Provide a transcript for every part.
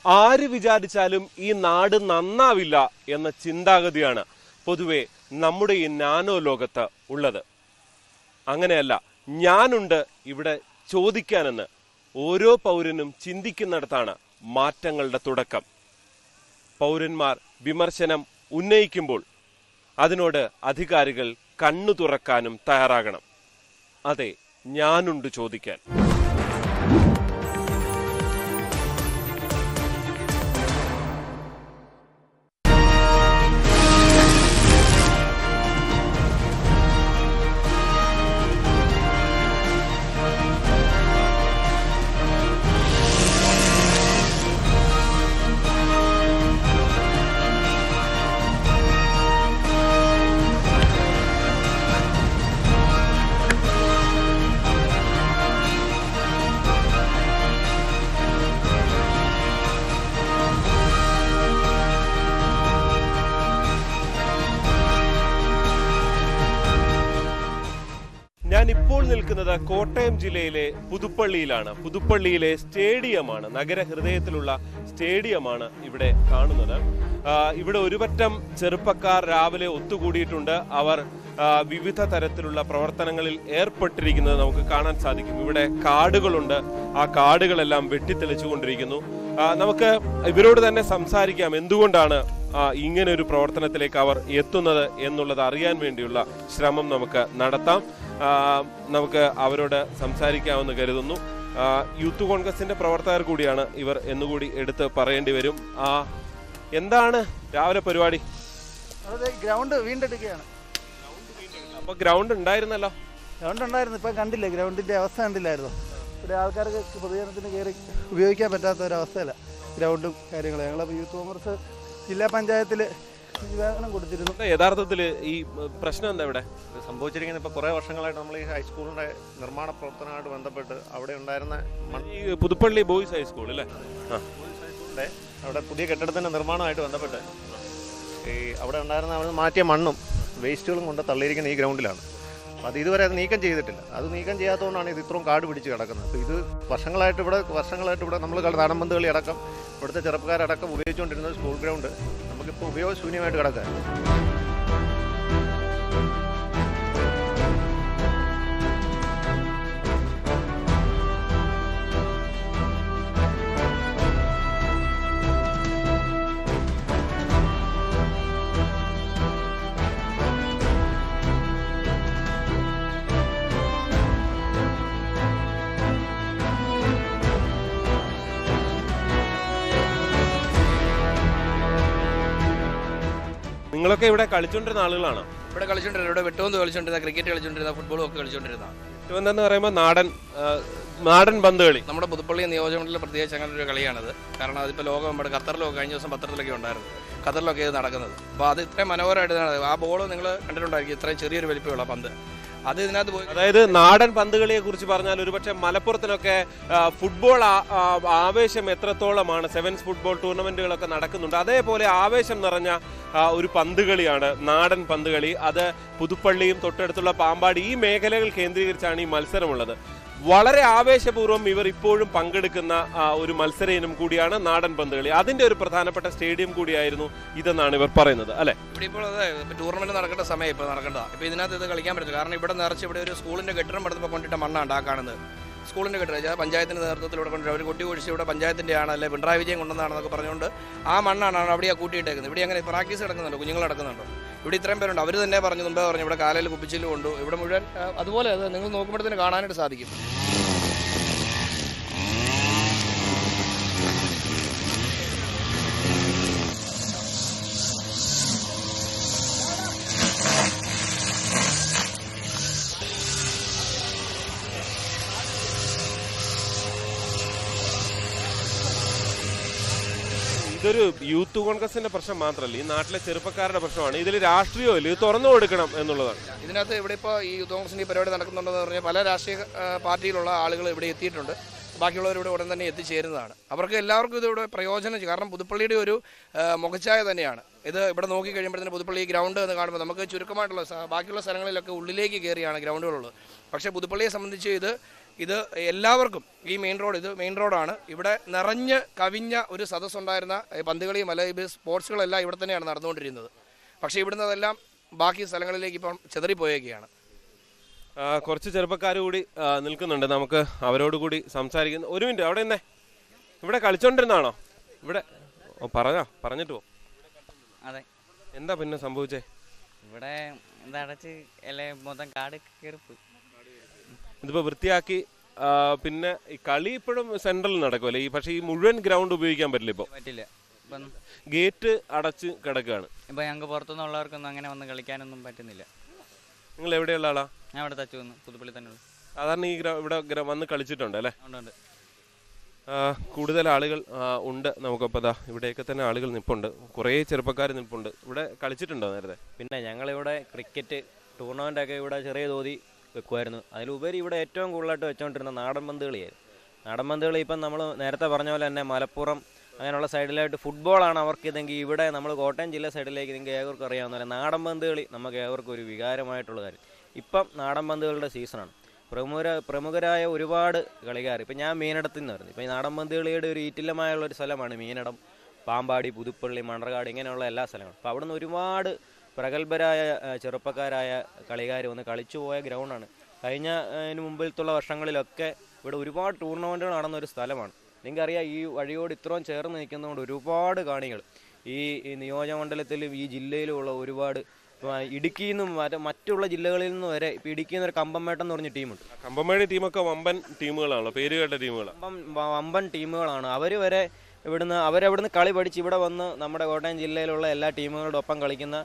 ആര് വിചാരിച്ചാലും ഈ നാട് നന്നാവില്ല എന്ന ചിന്താഗതിയാണ് പൊതുവെ നമ്മുടെ ഈ നാനോ ലോകത്ത് ഉള്ളത്. അങ്ങനെയല്ല, ഞാനുണ്ട് ഇവിടെ ചോദിക്കാനെന്ന് ഓരോ പൗരനും ചിന്തിക്കുന്നിടത്താണ് മാറ്റങ്ങളുടെ തുടക്കം. പൗരന്മാർ വിമർശനം ഉന്നയിക്കുമ്പോൾ അതിനോട് അധികാരികൾ കണ്ണു തുറക്കാനും തയ്യാറാകണം. അതെ, ഞാനുണ്ട് ചോദിക്കാൻ. ഞാൻ ഇപ്പോൾ നിൽക്കുന്നത് കോട്ടയം ജില്ലയിലെ പുതുപ്പള്ളിയിലാണ്. പുതുപ്പള്ളിയിലെ സ്റ്റേഡിയമാണ്, നഗരഹൃദയത്തിലുള്ള സ്റ്റേഡിയമാണ് ഇവിടെ കാണുന്നത്. ഇവിടെ ഒരുപറ്റം ചെറുപ്പക്കാർ രാവിലെ ഒത്തുകൂടിയിട്ടുണ്ട്. അവർ വിവിധ തരത്തിലുള്ള പ്രവർത്തനങ്ങളിൽ ഏർപ്പെട്ടിരിക്കുന്നത് നമുക്ക് കാണാൻ സാധിക്കും. ഇവിടെ കാടുകളുണ്ട്, ആ കാടുകളെല്ലാം വെട്ടിത്തെളിച്ചുകൊണ്ടിരിക്കുന്നു. നമുക്ക് ഇവരോട് തന്നെ സംസാരിക്കാം, എന്തുകൊണ്ടാണ് ഇങ്ങനെ ഒരു പ്രവർത്തനത്തിലേക്ക് അവർ എത്തുന്നത് എന്നുള്ളത് അറിയാൻ വേണ്ടിയുള്ള ശ്രമം നമുക്ക് നടത്താം. നമുക്ക് അവരോട് സംസാരിക്കാമെന്ന് കരുതുന്നു. യൂത്ത് കോൺഗ്രസിന്റെ പ്രവർത്തകർ കൂടിയാണ് ഇവർ എന്നുകൂടി എടുത്ത് പറയേണ്ടി വരും. എന്താണ് രാവിലെ പരിപാടി? ഗ്രൗണ്ട് വീണ്ടെടുക്കുകയാണ്. അപ്പൊ ഗ്രൗണ്ട് ഉണ്ടായിരുന്നല്ലോ. ഗ്രൗണ്ട് ഉണ്ടായിരുന്നു, ഇപ്പൊ കണ്ടില്ലേ ഗ്രൗണ്ടിന്റെ അവസ്ഥ കണ്ടില്ലായിരുന്നു. ഇവിടെ ആൾക്കാർക്ക് പൊതുജനത്തിന് കയറി ഉപയോഗിക്കാൻ പറ്റാത്ത ഒരവസ്ഥയല്ല ഗ്രൗണ്ടും കാര്യങ്ങളും. ഞങ്ങളപ്പോൾ യൂത്ത് കോൺഗ്രസ് ജില്ലാ പഞ്ചായത്തിൽ നിവേദനം കൊടുത്തിരുന്നു. യഥാർത്ഥത്തിൽ ഈ പ്രശ്നം എന്താ ഇവിടെ സംഭവിച്ചിരിക്കുന്നത്? ഇപ്പോൾ കുറേ വർഷങ്ങളായിട്ട് നമ്മൾ ഈ ഹൈസ്കൂളിൻ്റെ നിർമ്മാണ പ്രവർത്തനമായിട്ട് ബന്ധപ്പെട്ട് അവിടെ ഉണ്ടായിരുന്ന ഈ പുതുപ്പള്ളി ബോയ്സ് ഹൈസ്കൂൾ അല്ലേ, ഹൈസ്കൂളിൻ്റെ അവിടെ പുതിയ കെട്ടിടത്തിൻ്റെ നിർമ്മാണമായിട്ട് ബന്ധപ്പെട്ട് ഈ അവിടെ ഉണ്ടായിരുന്ന അവിടെ മാറ്റിയ മണ്ണും വേസ്റ്റുകളും കൊണ്ട് തള്ളിയിരിക്കുന്ന ഈ ഗ്രൗണ്ടിലാണ്. അപ്പോൾ അത് ഇതുവരെ അത് നീക്കം ചെയ്തിട്ടില്ല. അത് നീക്കം ചെയ്യാത്തതുകൊണ്ടാണ് ഇത് ഇത്രയും കാട് പിടിച്ച് കിടക്കുന്നത്. അപ്പോൾ ഇത് വർഷങ്ങളായിട്ട് ഇവിടെ നമ്മൾ നാടൻ പന്ത് കളി അടക്കം ഇവിടുത്തെ ചെറുപ്പക്കാരടക്കം ഉപയോഗിച്ചുകൊണ്ടിരുന്ന സ്കൂൾ ഗ്രൗണ്ട് നമുക്കിപ്പോൾ ഉപയോഗശൂന്യമായിട്ട് കിടക്കുക. നിങ്ങളൊക്കെ ഇവിടെ കളിച്ചോണ്ടിരുന്ന ആളുകളാണ്? ഇവിടെ കളിച്ചോണ്ടിരുന്ന, ഇവിടെ വെട്ടുപന്ത് കളിച്ചോണ്ടിരുന്ന, ക്രിക്കറ്റ് കളിച്ചോണ്ടിരുന്ന, ഫുട്ബോളും ഒക്കെ കളിച്ചോണ്ടിരുന്ന. വെട്ടുപന്തെന്ന് പറയുമ്പോൾ നാടൻ പന്ത് കളി. നമ്മുടെ പുതുപ്പള്ളി നിയോജകമണ്ഡലത്തിൽ പ്രത്യേകിച്ച് അങ്ങനെ ഒരു കളിയാണത്. കാരണം അതിപ്പോൾ ലോകം ഖത്തറിലൊക്കെ കഴിഞ്ഞ ദിവസം പത്രത്തിലൊക്കെ ഉണ്ടായിരുന്നു. ഖത്തറിലൊക്കെ ഇത് നടക്കുന്നത്. അപ്പോൾ അത് ഇത്രയും മനോഹരമായിട്ട് നടക്കുന്നത്. ആ ബോൾ നിങ്ങൾ കണ്ടിട്ടുണ്ടായിരിക്കും, ഇത്രയും ചെറിയൊരു വലിപ്പമുള്ള പന്ത്. അത് ഇതിനകത്ത് പോയി, അതായത് നാടൻ പന്തുകളിയെ കുറിച്ച് പറഞ്ഞാൽ ഒരുപക്ഷെ മലപ്പുറത്തിനൊക്കെ ഫുട്ബോൾ ആവേശം എത്രത്തോളമാണ്, സെവൻസ് ഫുട്ബോൾ ടൂർണമെന്റുകളൊക്കെ നടക്കുന്നുണ്ട്. അതേപോലെ ആവേശം നിറഞ്ഞ ഒരു പന്തുകളിയാണ് നാടൻ പന്തുകളി. അത് പുതുപ്പള്ളിയും തൊട്ടടുത്തുള്ള പാമ്പാടി ഈ മേഖലകൾ കേന്ദ്രീകരിച്ചാണ് ഈ മത്സരമുള്ളത്. വളരെ ആവേശപൂർവ്വം ഇവർ ഇപ്പോഴും പങ്കെടുക്കുന്ന ഒരു മത്സര ഇനം കൂടിയാണ് നാടൻ പന്തുകളി. അതിന്റെ ഒരു പ്രധാനപ്പെട്ട സ്റ്റേഡിയം കൂടിയായിരുന്നു ഇതെന്നാണ് ഇവർ പറയുന്നത്, അല്ലെ? ഇവിടെ ഇപ്പോൾ ടൂർണമെന്റ് നടക്കേണ്ട സമയം ഇപ്പോൾ നടക്കേണ്ടതാണ്. ഇപ്പോൾ ഇതിനകത്ത് ഇത് കളിക്കാൻ പറ്റില്ല. കാരണം ഇവിടെ നിറച്ച് ഇവിടെ ഒരു സ്കൂളിന്റെ കെട്ടിടം പടുത്തപ്പോൾ കൊണ്ടിട്ട മണ്ണാണ് ആ കാണുന്നത്. സ്കൂളിന്റെ കെട്ടിടം പഞ്ചായത്തിന്റെ നേതൃത്വത്തിൽ ഇവിടെ കൊണ്ടുവരും. അവർ കൊട്ടി ഒഴിച്ച് ഇവിടെ പഞ്ചായത്തിന്റെ ആണ്, അല്ലെ പിണറായി വിജയൻ കൊണ്ടുവന്നാണെന്നൊക്കെ പറഞ്ഞുകൊണ്ട് ആ മണ്ണാണ് അവിടെ കൂട്ടിയിട്ടേക്കുന്നത്. ഇവിടെ അങ്ങനെ പ്രാക്ടീസ് നടക്കുന്നുണ്ട്, കുഞ്ഞുങ്ങൾ നടക്കുന്നുണ്ടോ? ഇവിടെ ഇത്രയും പേരുണ്ട്. അവർ തന്നെ മുമ്പേ പറഞ്ഞു ഇവിടെ കാലയിൽ കുപ്പിച്ചിലും കൊണ്ടു, ഇവിടെ മുഴുവൻ അതുപോലെ അത് നിങ്ങൾ നോക്കുമ്പോഴത്തേന് കാണാനായിട്ട് സാധിക്കും. ഇതൊരു യൂത്ത് കോൺഗ്രസിന്റെ പ്രശ്നം മാത്രമല്ല, ഈ നാട്ടിലെ ചെറുപ്പക്കാരുടെ പ്രശ്നമാണ്. ഇതിൽ രാഷ്ട്രീയമില്ല, ഇത് തുറന്നു കൊടുക്കണം എന്നുള്ളതാണ്. ഇതിനകത്ത് ഇവിടെ ഇപ്പോൾ ഈ യൂത്ത് കോൺഗ്രസിന്റെ പരിപാടി നടക്കുന്നുണ്ടെന്ന് പറഞ്ഞാൽ പല രാഷ്ട്രീയ പാർട്ടിയിലുള്ള ആളുകൾ ഇവിടെ എത്തിയിട്ടുണ്ട്. ബാക്കിയുള്ളവരിവിടെ ഉടൻ തന്നെ എത്തിച്ചേരുന്നതാണ്. അവർക്ക് എല്ലാവർക്കും ഇതിവിടെ പ്രയോജനം ചെയ്യും. കാരണം പുതുപ്പള്ളിയുടെ ഒരു മുഖച്ഛായ തന്നെയാണ് ഇത്. ഇവിടെ നോക്കി കഴിയുമ്പോഴത്തേന് പുതുപ്പള്ളി ഗ്രൗണ്ട് എന്ന് കാണുമ്പോൾ നമുക്ക് ചുരുക്കമായിട്ടുള്ള ബാക്കിയുള്ള സ്ഥലങ്ങളിലൊക്കെ ഉള്ളിലേക്ക് കയറിയാണ് ഗ്രൗണ്ടുകളുള്ളത്. പക്ഷേ പുതുപ്പള്ളിയെ സംബന്ധിച്ച് ഇത് ഇത് എല്ലാവർക്കും ഈ മെയിൻ റോഡാണ്. ഇവിടെ നിറഞ്ഞ് കവിഞ്ഞ ഒരു സദസ്സുണ്ടായിരുന്ന പന്തുകളിയും അല്ലെങ്കിൽ സ്പോർട്സുകളെല്ലാം ഇവിടെ തന്നെയാണ് നടന്നുകൊണ്ടിരുന്നത്. പക്ഷേ ഇവിടുന്ന് അതെല്ലാം ബാക്കി സ്ഥലങ്ങളിലേക്ക് ഇപ്പം ചെതറിപ്പോയേക്കുകയാണ്. കുറച്ച് ചെറുപ്പക്കാർ കൂടി നിൽക്കുന്നുണ്ട്, നമുക്ക് അവരോട് കൂടി സംസാരിക്കുന്നു. ഒരു മിനിറ്റ്, അവിടെ നിന്നേ. ഇവിടെ കളിച്ചോണ്ടിരുന്നാണോ? ഇവിടെ പറഞ്ഞിട്ട് പോ. അതെ. എന്താ പിന്നെ സംഭവിച്ചേ? ഇവിടെ എന്താ അടച്ച് അല്ലെ മൊത്തം കാട് കയറിപ്പോയി. ഇതിപ്പോ വൃത്തിയാക്കി പിന്നെ ഈ കളി ഇപ്പോഴും സെൻട്രലിൽ നടക്കുമല്ലേ? പക്ഷേ ഈ മുഴുവൻ ഗ്രൗണ്ട് ഉപയോഗിക്കാൻ പറ്റില്ല. ഇപ്പോൾ പറ്റില്ല. ഇപ്പം ഗേറ്റ് അടച്ച് കിടക്കുകയാണ്. ഇപ്പം ഞങ്ങൾക്ക് പുറത്തുനിന്നുള്ളവർക്കൊന്നും അങ്ങനെ വന്ന് കളിക്കാനൊന്നും പറ്റുന്നില്ല. നിങ്ങൾ എവിടെയുള്ള ആളാ? ഞാൻ ഇവിടെ തച്ചു വന്നു, പുതുപ്പള്ളി തന്നെ. സാധാരണ ഈ ഇവിടെ വന്ന് കളിച്ചിട്ടുണ്ട് അല്ലേ? ഉണ്ട്. കൂടുതൽ ആളുകൾ ഉണ്ട്. നമുക്കപ്പോൾ ഇവിടെയൊക്കെ തന്നെ ആളുകൾ നിൽപ്പുണ്ട്, കുറേ ചെറുപ്പക്കാർ നിൽപ്പുണ്ട്. ഇവിടെ കളിച്ചിട്ടുണ്ടോ നേരത്തെ? പിന്നെ ഞങ്ങളിവിടെ ക്രിക്കറ്റ് ടൂർണമെൻ്റൊക്കെ ഇവിടെ ചെറിയ തോതി വെക്കുമായിരുന്നു. അതിലുപരി ഇവിടെ ഏറ്റവും കൂടുതലായിട്ട് വെച്ചുകൊണ്ടിരുന്ന നാടൻ പന്ത് കളിയായിരുന്നു. നാടൻ പന്ത് കളി ഇപ്പം നമ്മൾ നേരത്തെ പറഞ്ഞ പോലെ തന്നെ മലപ്പുറം അങ്ങനെയുള്ള സൈഡിലായിട്ട് ഫുട്ബോളാണ് അവർക്ക് ഇതെങ്കിൽ, ഇവിടെ നമ്മൾ കോട്ടയം ജില്ല സൈഡിലേക്ക് നിങ്ങൾക്ക് ഏവർക്കും അറിയാവുന്ന പോലെ നാടൻ പന്ത് കളി നമുക്ക് ഏവർക്കും ഒരു വികാരമായിട്ടുള്ള കാര്യം. ഇപ്പം നാടൻ പന്തുകളുടെ സീസണാണ്. പ്രമുഖരായ ഒരുപാട് കളിക്കാർ. ഇപ്പം ഞാൻ മീനടത്തിൽ നിന്ന് വരുന്നത്. ഇപ്പം ഈ നാടൻ പന്ത് കളിയുടെ ഒരു ഈറ്റില്ലമായുള്ളൊരു സ്ഥലമാണ് മീനടം, പാമ്പാടി, പുതുപ്പള്ളി, മണ്ണർകാട്, ഇങ്ങനെയുള്ള എല്ലാ സ്ഥലങ്ങളും. അപ്പോൾ അവിടെ നിന്ന് ഒരുപാട് പ്രഗത്ഭരായ ചെറുപ്പക്കാരായ കളിക്കാർ വന്ന് കളിച്ചു പോയ ഗ്രൗണ്ടാണ്. കഴിഞ്ഞതിന് മുമ്പിലത്തുള്ള വർഷങ്ങളിലൊക്കെ ഇവിടെ ഒരുപാട് ടൂർണമെൻറ്റുകൾ നടന്നൊരു സ്ഥലമാണ്. നിങ്ങൾക്കറിയാം, ഈ വഴിയോട് ഇത്രയും ചേർന്ന് നിൽക്കുന്നതുകൊണ്ട് ഒരുപാട് കാണികൾ ഈ നിയോജകമണ്ഡലത്തിലും ഈ ജില്ലയിലുമുള്ള ഒരുപാട്, ഇടുക്കിയിൽ നിന്നും മറ്റുള്ള ജില്ലകളിൽ നിന്ന് വരെ. ഇപ്പോൾ ഇടുക്കിയിൽ നിന്നൊരു കമ്പംമേട്ടം എന്ന് പറഞ്ഞ ടീമുണ്ട്. കമ്പംമേട് ടീമൊക്കെ വമ്പൻ ടീമുകളാണല്ലോ, പേര് കേട്ട ടീമുകളാണ്. വമ്പൻ ടീമുകളാണ്. അവർ വരെ അവരവിടുന്ന് കളി പഠിച്ച് ഇവിടെ വന്ന് നമ്മുടെ കോട്ടയം ജില്ലയിലുള്ള എല്ലാ ടീമുകളുടെ ഒപ്പം കളിക്കുന്ന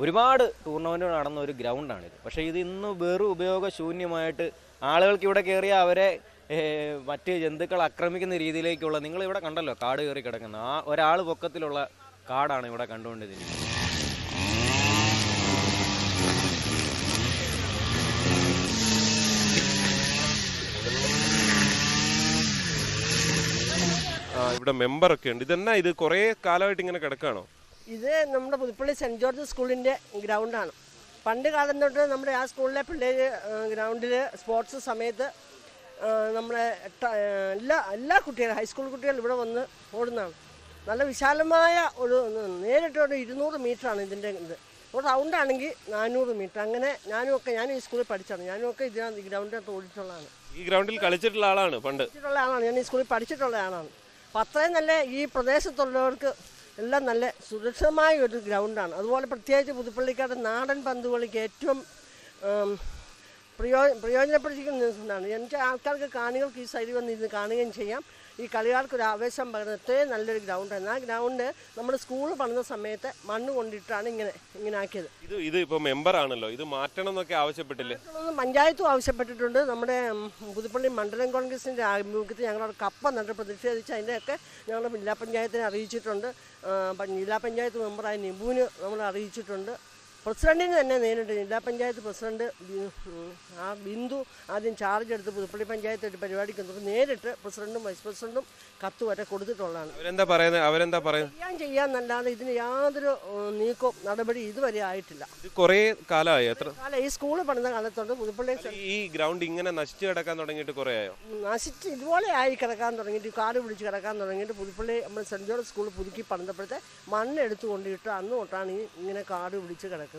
ഒരുപാട് ടൂർണമെൻറ്റുകൾ നടന്ന ഒരു ഗ്രൗണ്ടാണിത്. പക്ഷേ ഇത് ഇന്ന് വെറും ഉപയോഗശൂന്യമായിട്ട് ആളുകൾക്ക് ഇവിടെ കയറിയാൽ അവരെ മറ്റ് ജന്തുക്കൾ ആക്രമിക്കുന്ന രീതിയിലേക്കുള്ള, നിങ്ങളിവിടെ കണ്ടല്ലോ കാട് കയറി കിടക്കുന്ന ആ ഒരാൾ പൊക്കത്തിലുള്ള കാടാണ് ഇവിടെ കണ്ടുകൊണ്ടിരിക്കുന്നത്. ഇവിടെ മെമ്പറൊക്കെ ഉണ്ട്. ഇതെന്നാ ഇത് കുറേ കാലമായിട്ട് ഇങ്ങനെ കിടക്കുകയാണോ? ഇത് നമ്മുടെ പുതുപ്പള്ളി സെൻറ്റ് ജോർജ് സ്കൂളിൻ്റെ ഗ്രൗണ്ടാണ്. പണ്ട് കാലം തൊട്ട് നമ്മുടെ ആ സ്കൂളിലെ പിള്ളേർ ഗ്രൗണ്ടിൽ സ്പോർട്സ് സമയത്ത് നമ്മുടെ എല്ലാ കുട്ടികളും, ഹൈസ്കൂൾ കുട്ടികൾ ഇവിടെ വന്ന് ഓടുന്നതാണ്. നല്ല വിശാലമായ നേരിട്ട് ഒരു 200 മീറ്ററാണ് ഇതിൻ്റെ ഇത്. ഒരു റൗണ്ടാണെങ്കിൽ 400 മീറ്റർ. അങ്ങനെ ഞാനും ഈ സ്കൂളിൽ പഠിച്ചാണ്. ഞാനുമൊക്കെ ഈ ഗ്രൗണ്ടിനകത്ത് ഓടിയിട്ടുള്ളതാണ്. ഈ ഗ്രൗണ്ടിൽ കളിച്ചിട്ടുള്ള ആളാണ് പണ്ട്? ഞാൻ ഈ സ്കൂളിൽ പഠിച്ചിട്ടുള്ള ആളാണ്. അപ്പം അത്രയും നല്ല ഈ പ്രദേശത്തുള്ളവർക്ക് എല്ലാം നല്ല സുരക്ഷിതമായ ഒരു ഗ്രൗണ്ടാണ്. അതുപോലെ പ്രത്യേകിച്ച് പുതുപ്പള്ളിക്കാരുടെ നാടൻ പന്ത് കളിക്ക് ഏറ്റവും പ്രയോജനപ്പെടുത്തിക്കുന്നതാണ്. എനിക്ക് ആൾക്കാർക്ക്, കാണികൾക്ക് ഈ സൈഡിൽ വന്ന് ഇരുന്ന് കാണുകയും ചെയ്യാം. ഈ കളിക്കാർക്ക് ഒരു ആവേശം പകരുന്ന അത്രയും നല്ലൊരു ഗ്രൗണ്ടാണ്. ആ ഗ്രൗണ്ട് നമ്മൾ സ്കൂൾ പണിത സമയത്ത് മണ്ണ് കൊണ്ടിട്ടാണ് ഇങ്ങനെ ആക്കിയത്. ഇത് ഇപ്പോൾ മെമ്പറാണല്ലോ, ഇത് മാറ്റണം എന്നൊക്കെ ആവശ്യപ്പെട്ടില്ലേ? പഞ്ചായത്തും ആവശ്യപ്പെട്ടിട്ടുണ്ട്. നമ്മുടെ പുതുപ്പള്ളി മണ്ഡലം കോൺഗ്രസിൻ്റെ ആഭിമുഖ്യത്തിൽ ഞങ്ങളവിടെ കപ്പ നട്ട് പ്രതിഷേധിച്ച് അതിൻ്റെയൊക്കെ ഞങ്ങൾ ജില്ലാ പഞ്ചായത്തിനെ അറിയിച്ചിട്ടുണ്ട്. ജില്ലാ പഞ്ചായത്ത് മെമ്പറായ നിബുവിന് നമ്മൾ അറിയിച്ചിട്ടുണ്ട്. പ്രസിഡന്റിന് തന്നെ നേരിട്ട് ജില്ലാ പഞ്ചായത്ത് പ്രസിഡന്റ് ബിന്ദു ആദ്യം ചാർജ് എടുത്ത് പുതുപ്പള്ളി പഞ്ചായത്ത് ഒരു പരിപാടിക്ക് നേരിട്ട് പ്രസിഡന്റും വൈസ് പ്രസിഡന്റും കത്ത് വരെ കൊടുത്തിട്ടുള്ളതാണ്. അവരെന്താ പറയുന്നത്? ചെയ്യാന്നല്ലാതെ ഇതിന് യാതൊരു നീക്കവും നടപടി ഇതുവരെ ആയിട്ടില്ല. കുറേ കാലമായി. എത്ര കാലം ഈ സ്കൂൾ പണിത കാലത്തോണ്ട് പുതുപ്പള്ളി ഈ ഗ്രൗണ്ട് ഇങ്ങനെ നശിച്ചു കിടക്കാൻ തുടങ്ങിയിട്ട് കുറേ ആയോ? നശിച്ച് ഇതുപോലെ ആയി കിടക്കാൻ തുടങ്ങിയിട്ട്, കാട് പിടിച്ച് കിടക്കാൻ തുടങ്ങിയിട്ട് പുതുപ്പള്ളി നമ്മൾ സെൻറ്റ് ജോർജ് സ്കൂൾ പുതുക്കി പണിതപ്പോഴത്തെ മണ്ണ് എടുത്തു കൊണ്ടിട്ട് അന്ന് തൊട്ടാണ് ഇങ്ങനെ കാട് പിടിച്ച് കിടക്കുന്നത്.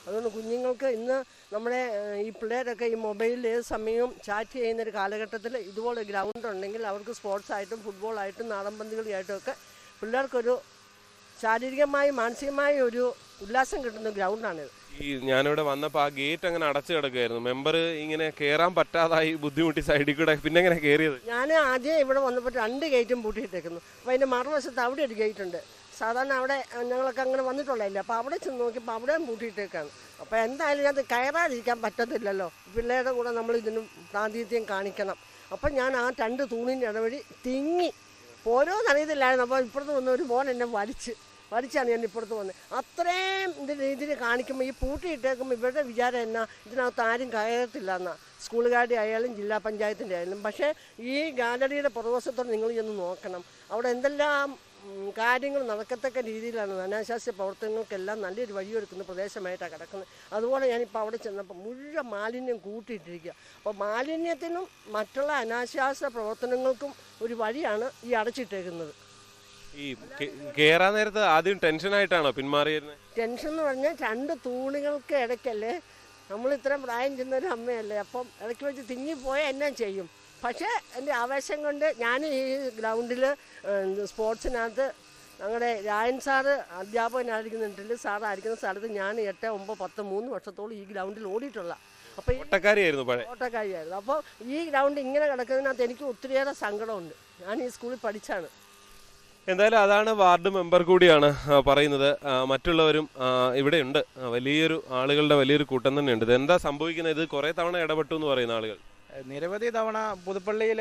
അതുകൊണ്ട് കുഞ്ഞുങ്ങൾക്ക് ഇന്ന് നമ്മുടെ ഈ പിള്ളേരൊക്കെ ഈ മൊബൈലിൽ ഏത് സമയവും ചാറ്റ് ചെയ്യുന്നൊരു കാലഘട്ടത്തിൽ ഇതുപോലെ ഗ്രൗണ്ട് ഉണ്ടെങ്കിൽ അവർക്ക് സ്പോർട്സായിട്ടും ഫുട്ബോളായിട്ടും നാടൻ പന്തുകളിയായിട്ടും ഒക്കെ പിള്ളേർക്കൊരു ശാരീരികമായും മാനസികമായും ഒരു ഉല്ലാസം കിട്ടുന്ന ഗ്രൗണ്ടാണിത്. ഈ ഞാനിവിടെ വന്നപ്പോൾ ആ ഗേറ്റ് അങ്ങനെ അടച്ചു കിടക്കുകയായിരുന്നു. മെമ്പർ ഇങ്ങനെ കയറാൻ പറ്റാതായി ബുദ്ധിമുട്ടി സൈഡിൽ കൂടെ പിന്നെ എങ്ങനെ കയറിയത്? ഞാൻ ആദ്യം ഇവിടെ വന്നപ്പോൾ 2 ഗേറ്റും പൂട്ടിയിട്ടേക്കുന്നു. അപ്പോൾ അതിൻ്റെ മറുവശത്ത് അവിടെ ഒരു ഗേറ്റ് ഉണ്ട്. സാധാരണ അവിടെ ഞങ്ങളൊക്കെ അങ്ങനെ വന്നിട്ടുള്ളതല്ല. അപ്പോൾ അവിടെ ചെന്ന് നോക്കിയപ്പോൾ അവിടെയും പൂട്ടിയിട്ടേക്കാണ്. അപ്പോൾ എന്തായാലും അത് കയറാതിരിക്കാൻ പറ്റത്തില്ലല്ലോ. പിള്ളേരുടെ കൂടെ നമ്മൾ ഇതിന് പ്രാതിനിധ്യം കാണിക്കണം. അപ്പം ഞാൻ ആ 2 തൂണിൻ്റെ ഇടവഴി തിങ്ങി ഓരോന്നറിയത്തില്ലായിരുന്നു. അപ്പോൾ ഇപ്പുറത്ത് വന്ന ഒരു മോൻ എന്നെ വലിച്ചാണ് ഞാൻ ഇപ്പുറത്ത് വന്നത്. അത്രയും രീതിയിൽ കാണിക്കുമ്പോൾ ഈ പൂട്ടിയിട്ടേക്കുമ്പോൾ ഇവരുടെ വിചാരം എന്നാ, ഇതിനകത്ത് ആരും കയറത്തില്ല എന്നാണ്. സ്കൂളുകാരുടെ ആയാലും ജില്ലാ പഞ്ചായത്തിൻ്റെ ആയാലും. പക്ഷേ ഈ ഗാലറിയുടെ പുറകുവശത്തോടെ നിങ്ങൾ ചെന്ന് നോക്കണം. അവിടെ എന്തെല്ലാം കാര്യങ്ങൾ നടക്കത്തക്ക രീതിയിലാണ് അനാശാസ്യ പ്രവർത്തനങ്ങൾക്കെല്ലാം നല്ലൊരു വഴിയൊരുക്കുന്ന പ്രദേശമായിട്ടാണ് കിടക്കുന്നത്. അതുപോലെ ഞാനിപ്പോൾ അവിടെ ചെന്നപ്പോൾ മുഴുവൻ മാലിന്യം കൂട്ടിയിട്ടിരിക്കുക. അപ്പോൾ മാലിന്യത്തിനും മറ്റുള്ള അനാശാസ്യ പ്രവർത്തനങ്ങൾക്കും ഒരു വഴിയാണ് ഈ അടച്ചിട്ടേക്കുന്നത്. ഈ കേറാൻ നേരത്ത് ആദ്യം ടെൻഷനായിട്ടാണോ പിന്മാറിയിരുന്നത്? ടെൻഷൻ എന്ന് പറഞ്ഞാൽ 2 തൂണുകൾക്ക് ഇടയ്ക്കല്ലേ, നമ്മൾ ഇത്രയും പ്രായം ചെന്നൊരു അമ്മയല്ലേ, അപ്പം ഇടയ്ക്ക് വെച്ച് തിങ്ങിപ്പോയാൽ എന്നാ ചെയ്യും. പക്ഷേ എൻ്റെ ആവേശം കൊണ്ട് ഞാൻ ഈ ഗ്രൗണ്ടിൽ സ്പോർട്സിനകത്ത് ഞങ്ങളുടെ രായൻ സാറ് അധ്യാപകനായിരിക്കുന്നുണ്ടെങ്കിൽ സാറായിരിക്കുന്ന സ്ഥലത്ത് ഞാൻ 8, 9, 10, 3 വർഷത്തോളം ഈ ഗ്രൗണ്ടിൽ ഓടിയിട്ടുള്ള. അപ്പോൾ ഈ ഓട്ടക്കാരിയായിരുന്നു. അപ്പോൾ ഈ ഗ്രൗണ്ട് ഇങ്ങനെ കിടക്കുന്നതിനകത്ത് എനിക്ക് ഒത്തിരിയേറെ സങ്കടമുണ്ട്. ഞാൻ ഈ സ്കൂളിൽ പഠിച്ചാണ്. എന്തായാലും അതാണ് വാർഡ് മെമ്പർ കൂടിയാണ് പറയുന്നത്. മറ്റുള്ളവരും ഇവിടെയുണ്ട്. വലിയൊരു ആളുകളുടെ വലിയൊരു കൂട്ടം തന്നെയുണ്ട്. ഇത് എന്താ സംഭവിക്കുന്നത്? ഇത് കുറേ തവണ ഇടപെട്ടു എന്ന് പറയുന്ന ആളുകൾ നിരവധി തവണ പുതുപ്പള്ളിയിൽ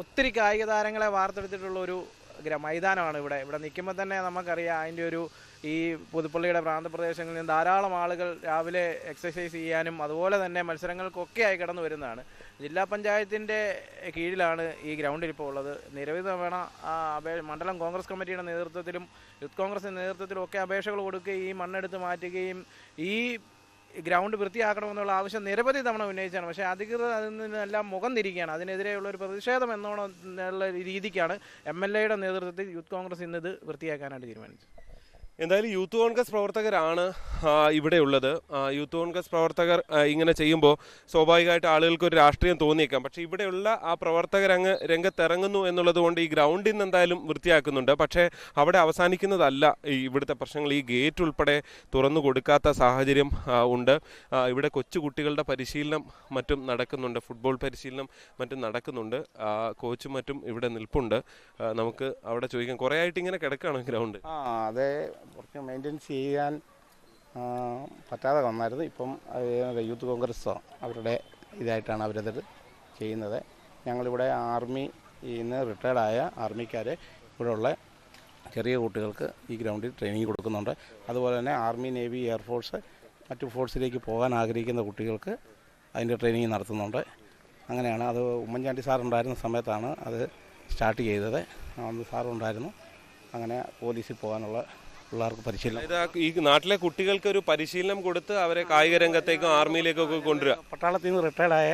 ഒത്തിരി കായിക താരങ്ങളെ വാർത്തെടുത്തിട്ടുള്ള ഒരു മൈതാനമാണ് ഇവിടെ. ഇവിടെ നിൽക്കുമ്പോൾ തന്നെ നമുക്കറിയാം അതിൻ്റെ ഒരു ഈ പുതുപ്പള്ളിയുടെ പ്രാന്തപ്രദേശങ്ങളിൽ നിന്ന് ധാരാളം ആളുകൾ രാവിലെ എക്സസൈസ് ചെയ്യാനും അതുപോലെ തന്നെ മത്സരങ്ങൾക്കൊക്കെയായി കടന്നു വരുന്നതാണ്. ജില്ലാ പഞ്ചായത്തിൻ്റെ കീഴിലാണ് ഈ ഗ്രൗണ്ടിൽ ഇപ്പോൾ ഉള്ളത്. നിരവധി തവണ മണ്ഡലം കോൺഗ്രസ് കമ്മിറ്റിയുടെ നേതൃത്വത്തിലും യൂത്ത് കോൺഗ്രസിൻ്റെ നേതൃത്വത്തിലും ഒക്കെ അപേക്ഷകൾ കൊടുക്കുകയും ഈ മണ്ണെടുത്ത് മാറ്റുകയും ഈ ഗ്രൗണ്ട് വൃത്തിയാക്കണമെന്നുള്ള ആവശ്യം നിരവധി തവണ ഉന്നയിച്ചാണ്. പക്ഷേ അധികൃതർ അതിൽ നിന്നെല്ലാം മുഖം തിരിക്കുകയാണ്. അതിനെതിരെയുള്ള ഒരു പ്രതിഷേധം എന്നോണം രീതിക്കാണ് MLAയുടെ നേതൃത്വത്തിൽ യൂത്ത് കോൺഗ്രസ് ഇന്നത് വൃത്തിയാക്കാനായിട്ട് തീരുമാനിച്ചത്. എന്തായാലും യൂത്ത് കോൺഗ്രസ് പ്രവർത്തകരാണ് ഇവിടെ ഉള്ളത്. യൂത്ത് കോൺഗ്രസ് പ്രവർത്തകർ ഇങ്ങനെ ചെയ്യുമ്പോൾ സ്വാഭാവികമായിട്ട് ആളുകൾക്ക് ഒരു രാഷ്ട്രീയം തോന്നിയേക്കാം. പക്ഷേ ഇവിടെയുള്ള ആ പ്രവർത്തകർ അങ്ങ് രംഗത്തിറങ്ങുന്നു എന്നുള്ളത് കൊണ്ട് ഈ ഗ്രൗണ്ടിൽ നിന്ന് എന്തായാലും വൃത്തിയാക്കുന്നുണ്ട്. പക്ഷേ അവിടെ അവസാനിക്കുന്നതല്ല ഈ ഇവിടുത്തെ പ്രശ്നങ്ങൾ. ഈ ഗേറ്റ് ഉൾപ്പെടെ തുറന്നു കൊടുക്കാത്ത സാഹചര്യം ഉണ്ട്. ഇവിടെ കൊച്ചുകുട്ടികളുടെ പരിശീലനം മറ്റും നടക്കുന്നുണ്ട്. ഫുട്ബോൾ പരിശീലനം മറ്റും നടക്കുന്നുണ്ട്. കോച്ചും മറ്റും ഇവിടെ നിൽപ്പുണ്ട്. നമുക്ക് അവിടെ ചോദിക്കാം. കുറേ ആയിട്ട് ഇങ്ങനെ കിടക്കുകയാണ് ഗ്രൗണ്ട്. അതെ, കുറച്ച് മെയിൻ്റെനൻസ് ചെയ്യാൻ പറ്റാതെ വന്നായിരുന്നു. ഇപ്പം യൂത്ത് കോൺഗ്രസ് അവരുടെ ഇതായിട്ടാണ് അവരത് ചെയ്യുന്നത്. ഞങ്ങളിവിടെ ആർമിന്ന് റിട്ടയർഡായ ആർമിക്കാർ ഇവിടെയുള്ള ചെറിയ കുട്ടികൾക്ക് ഈ ഗ്രൗണ്ടിൽ ട്രെയിനിങ് കൊടുക്കുന്നുണ്ട്. അതുപോലെ തന്നെ ആർമി, നേവി, എയർഫോഴ്സ് മറ്റു ഫോഴ്സിലേക്ക് പോകാൻ ആഗ്രഹിക്കുന്ന കുട്ടികൾക്ക് അതിൻ്റെ ട്രെയിനിങ് നടത്തുന്നുണ്ട്. അങ്ങനെയാണ് അത്. ഉമ്മൻചാണ്ടി സാറുണ്ടായിരുന്ന സമയത്താണ് അത് സ്റ്റാർട്ട് ചെയ്തത്. അന്ന് സാറുണ്ടായിരുന്നു. അങ്ങനെ പോലീസിൽ പോകാനുള്ള പിള്ളേർക്ക് പരിശീലനം, ഈ നാട്ടിലെ കുട്ടികൾക്ക് ഒരു പരിശീലനം കൊടുത്ത് അവരെ കായിക രംഗത്തേക്കും ആർമിയിലേക്കൊക്കെ കൊണ്ടുവരിക. പട്ടാളത്തിൽ നിന്ന് റിട്ടയർഡായ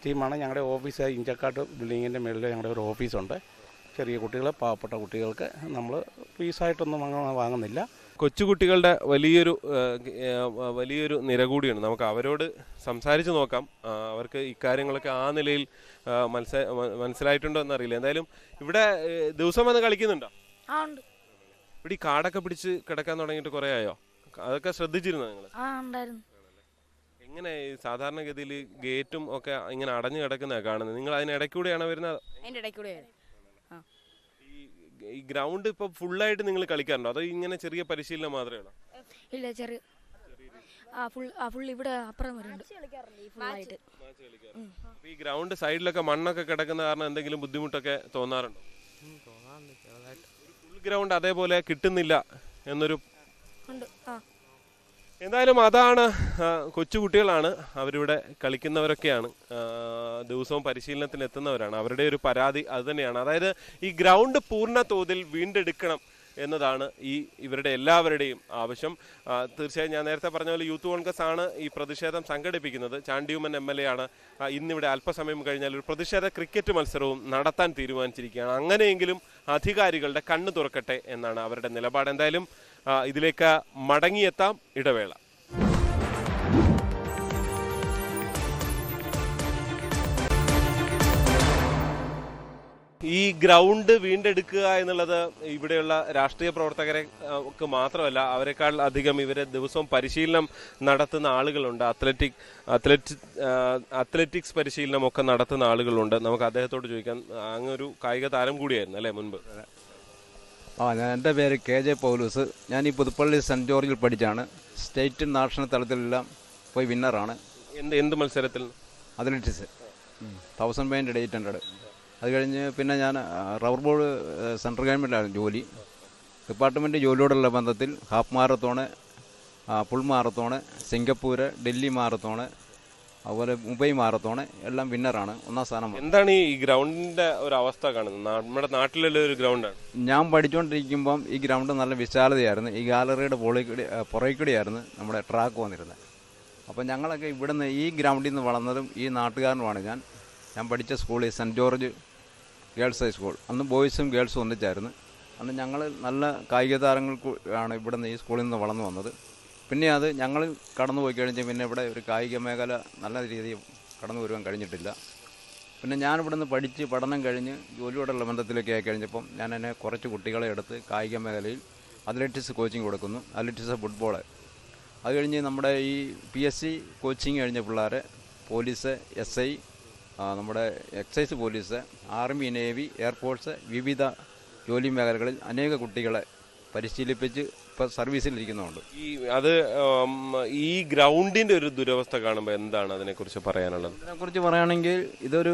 ടീമാണ്. ഞങ്ങളുടെ ഓഫീസ് ഇഞ്ചക്കാട്ട് ബിൽഡിങ്ങിൻ്റെ മുകളിൽ ഞങ്ങളുടെ ഒരു ഓഫീസുണ്ട്. ചെറിയ കുട്ടികൾ, പാവപ്പെട്ട കുട്ടികൾക്ക് നമ്മൾ ഫീസായിട്ടൊന്നും വാങ്ങുന്നില്ല. കൊച്ചുകുട്ടികളുടെ വലിയൊരു നിര കൂടിയാണ്. നമുക്ക് അവരോട് സംസാരിച്ച് നോക്കാം. അവർക്ക് ഇക്കാര്യങ്ങളൊക്കെ ആ നിലയിൽ മനസ്സിലായിട്ടുണ്ടോ എന്നറിയില്ല. എന്തായാലും ഇവിടെ ദിവസം വന്ന് കളിക്കുന്നുണ്ടോ? ഇവിടെ ഈ കാടൊക്കെ പിടിച്ച് കിടക്കാൻ തുടങ്ങിയിട്ട് കുറേ ആയോ? അതൊക്കെ ശ്രദ്ധിച്ചിരുന്നോ നിങ്ങൾ? എങ്ങനെ സാധാരണഗതിയിൽ ഗേറ്റും ഒക്കെ ഇങ്ങനെ അടഞ്ഞു കിടക്കുന്നതാണ് കാണുന്നത്? നിങ്ങൾ അതിനിടയ്ക്കൂടെയാണോ വരുന്നത്? ഈ ഗ്രൗണ്ട് ഇപ്പൊ ഫുള്ളായിട്ട് നിങ്ങൾ കളിക്കാറുണ്ടോ അതോ ഇങ്ങനെ ചെറിയ പരിശീലനം മാത്രമേ ഉള്ളൂ? ഇല്ല, ചെറിയ ഇവിടെ അപ്പുറം വരുന്നുണ്ട്. ഈ ഗ്രൗണ്ട് സൈഡിലൊക്കെ മണ്ണൊക്കെ കിടക്കുന്ന കാരണം എന്തെങ്കിലും ബുദ്ധിമുട്ടൊക്കെ തോന്നാറുണ്ടോ? ഫുൾ ഗ്രൗണ്ട് അതേപോലെ കിട്ടുന്നില്ല എന്നൊരു. എന്തായാലും അതാണ്. കൊച്ചുകുട്ടികളാണ്, അവരിവിടെ കളിക്കുന്നവരൊക്കെയാണ്, ദിവസവും പരിശീലനത്തിന് എത്തുന്നവരാണ്. അവരുടെ ഒരു പരാതി അത് തന്നെയാണ്. അതായത് ഈ ഗ്രൗണ്ട് പൂർണ്ണ തോതിൽ വീണ്ടെടുക്കണം എന്നതാണ് ഇവരുടെ എല്ലാവരുടെയും ആവശ്യം. തീർച്ചയായും ഞാൻ നേരത്തെ പറഞ്ഞ പോലെ യൂത്ത് കോൺഗ്രസ് ആണ് ഈ പ്രതിഷേധം സംഘടിപ്പിക്കുന്നത്. ചാണ്ടിയുമ്മൻ MLA ആണ് ഇന്നിവിടെ അല്പസമയം കഴിഞ്ഞാൽ ഒരു പ്രതിഷേധ ക്രിക്കറ്റ് മത്സരവും നടത്താൻ തീരുമാനിച്ചിരിക്കുകയാണ്. അങ്ങനെയെങ്കിലും അധികാരികളുടെ കണ്ണ് തുറക്കട്ടെ എന്നാണ് അവരുടെ നിലപാട്. എന്തായാലും ഇതിലേക്ക് മടങ്ങിയെത്താം. ഇടവേള. ഈ ഗ്രൗണ്ട് വീണ്ടെടുക്കുക എന്നുള്ളത് ഇവിടെയുള്ള രാഷ്ട്രീയ പ്രവർത്തകരെ മാത്രമല്ല, അവരെക്കാൾ അധികം ഇവരെ ദിവസവും പരിശീലനം നടത്തുന്ന ആളുകളുണ്ട്. അത്ലറ്റിക്സ് പരിശീലനമൊക്കെ നടത്തുന്ന ആളുകളുണ്ട്. നമുക്ക് അദ്ദേഹത്തോട് ചോദിക്കാം. അങ്ങൊരു കായിക താരം കൂടിയായിരുന്നു അല്ലേ മുൻപ്? എൻ്റെ പേര് KJ പൗലൂസ്. ഞാൻ ഈ പുതുപ്പള്ളി സെൻറ്റ് ജോർജിൽ പഠിച്ചാണ്. സ്റ്റേറ്റ് നാഷണൽ തലത്തിലെല്ലാം പോയി വിന്നറാണ്. എന്ത് മത്സരത്തിൽ? Athletics 1000 metre 800. അത് കഴിഞ്ഞ് പിന്നെ ഞാൻ റബ്ബർ ബോർഡ് സെൻട്രൽ ഗവൺമെൻറ്റിലാണ് ജോലി. ഡിപ്പാർട്ട്മെൻറ്റ് ജോലിയോടുള്ള ബന്ധത്തിൽ half marathon, full marathon, Singapore, Delhi marathon, അതുപോലെ മുംബൈ മാരത്തോൺ എല്ലാം വിന്നറാണ്, 1ാം സ്ഥാനം. എന്താണ് ഈ ഗ്രൗണ്ടിന്റെ ഒരു അവസ്ഥ കാണുന്നത്? നമ്മുടെ നാട്ടിലുള്ള ഒരു ഗ്രൗണ്ടാണ്. ഞാൻ പഠിച്ചുകൊണ്ടിരിക്കുമ്പം ഈ ഗ്രൗണ്ട് നല്ല വിശാലതയായിരുന്നു. ഈ ഗാലറിയുടെ പുറകിക്കൂടിയായിരുന്നു നമ്മുടെ ട്രാക്ക് വന്നിരുന്നത്. അപ്പോൾ ഞങ്ങളൊക്കെ ഇവിടുന്ന് ഈ ഗ്രൗണ്ടിൽ നിന്ന് വളർന്നതും ഈ നാട്ടുകാരനുമാണ്. ഞാൻ പഠിച്ച സ്കൂളിൽ സെൻറ്റ് ജോർജ് ഗേൾസ് ഹൈസ്കൂൾ, അന്ന് ബോയ്സും ഗേൾസും ഒന്നിച്ചായിരുന്നു. അന്ന് ഞങ്ങൾ നല്ല കായിക താരങ്ങൾക്കാണ് ഇവിടുന്ന് ഈ സ്കൂളിൽ നിന്ന് വളർന്നു വന്നത്. പിന്നെ അത് ഞങ്ങൾ കടന്നു പോയി കഴിഞ്ഞാൽ പിന്നെ ഇവിടെ ഒരു കായിക മേഖല നല്ല രീതിയിൽ കടന്നു വരുവാൻ കഴിഞ്ഞിട്ടില്ല. പിന്നെ ഞാനിവിടുന്ന് പഠിച്ച് പഠനം കഴിഞ്ഞ് ജോലിയോടുള്ള ബന്ധത്തിലൊക്കെ ആയി കഴിഞ്ഞപ്പം ഞാൻ എന്നെ കുറച്ച് കുട്ടികളെ എടുത്ത് കായിക മേഖലയിൽ അത്ലറ്റിക്സ് കോച്ചിങ് കൊടുക്കുന്നു, അത്ലറ്റിക്സ് ഫുട്ബോൾ. അത് കഴിഞ്ഞ് നമ്മുടെ ഈ PSC കോച്ചിങ് കഴിഞ്ഞ പിള്ളേരെ പോലീസ്, SI, നമ്മുടെ excise police, army, navy, air force, വിവിധ ജോലി മേഖലകളിൽ അനേക കുട്ടികളെ പരിശീലിപ്പിച്ച് ഇപ്പോൾ സർവീസിലിരിക്കുന്നുണ്ട്. ഈ ഗ്രൗണ്ടിന്റെ ഒരു ദുരവസ്ഥ കാണുമ്പോൾ എന്താണ് അതിനെക്കുറിച്ച് പറയാനുള്ളത്? ഇതിനെക്കുറിച്ച് പറയുകയാണെങ്കിൽ ഇതൊരു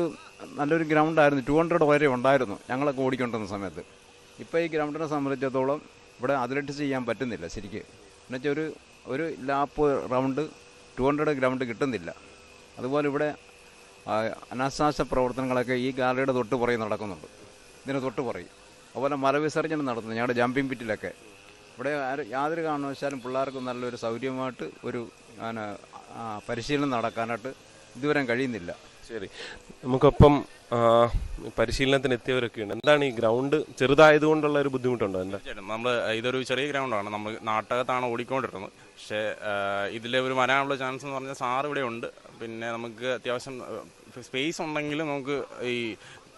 നല്ലൊരു ഗ്രൗണ്ടായിരുന്നു. 200 വരെ ഉണ്ടായിരുന്നു ഞങ്ങളൊക്കെ ഓടിക്കൊണ്ടിരുന്ന സമയത്ത്. ഇപ്പോൾ ഈ ഗ്രൗണ്ടിനെ സംബന്ധിച്ചിടത്തോളം ഇവിടെ അത്ലറ്റിക്സ് ചെയ്യാൻ പറ്റുന്നില്ല ശരിക്ക്. എന്നുവെച്ചാൽ ഒരു ലാപ്പ് റൗണ്ട് 200 ഗ്രൗണ്ട് കിട്ടുന്നില്ല. അതുപോലെ ഇവിടെ അനാശാസ്യ പ്രവർത്തനങ്ങളൊക്കെ ഈ ഗാലറിയുടെ തൊട്ട് പുറകെ നടക്കുന്നുണ്ട്, ഇതിന് തൊട്ട് പുറകെ. അതുപോലെ മലവിസർജനം നടത്തുന്നു ഞങ്ങളുടെ ജമ്പിങ് പിറ്റിലൊക്കെ. ഇവിടെ യാതൊരു കാരണവശാലും പിള്ളേർക്ക് നല്ലൊരു സൗകര്യമായിട്ട് ഒരു പരിശീലനം നടക്കാനായിട്ട് ഇതുവരെ കഴിയുന്നില്ല. ശരി, നമുക്കൊപ്പം പരിശീലനത്തിന് എത്തിയവരൊക്കെ ഉണ്ട്. എന്താണ് ഈ ഗ്രൗണ്ട് ചെറുതായതുകൊണ്ടുള്ള ഒരു ബുദ്ധിമുട്ടുണ്ടോ? എന്താ നമ്മൾ ഇതൊരു ചെറിയ ഗ്രൗണ്ടാണ്, നമ്മൾ നാട്ടകത്താണ് ഓടിക്കൊണ്ടിരുന്നത്. പക്ഷേ ഇതിൽ ഒരു വരാനുള്ള ചാൻസ് എന്ന് പറഞ്ഞാൽ സാർ ഇവിടെ ഉണ്ട്. പിന്നെ നമുക്ക് അത്യാവശ്യം സ്പേസ് ഉണ്ടെങ്കിലും നമുക്ക് ഈ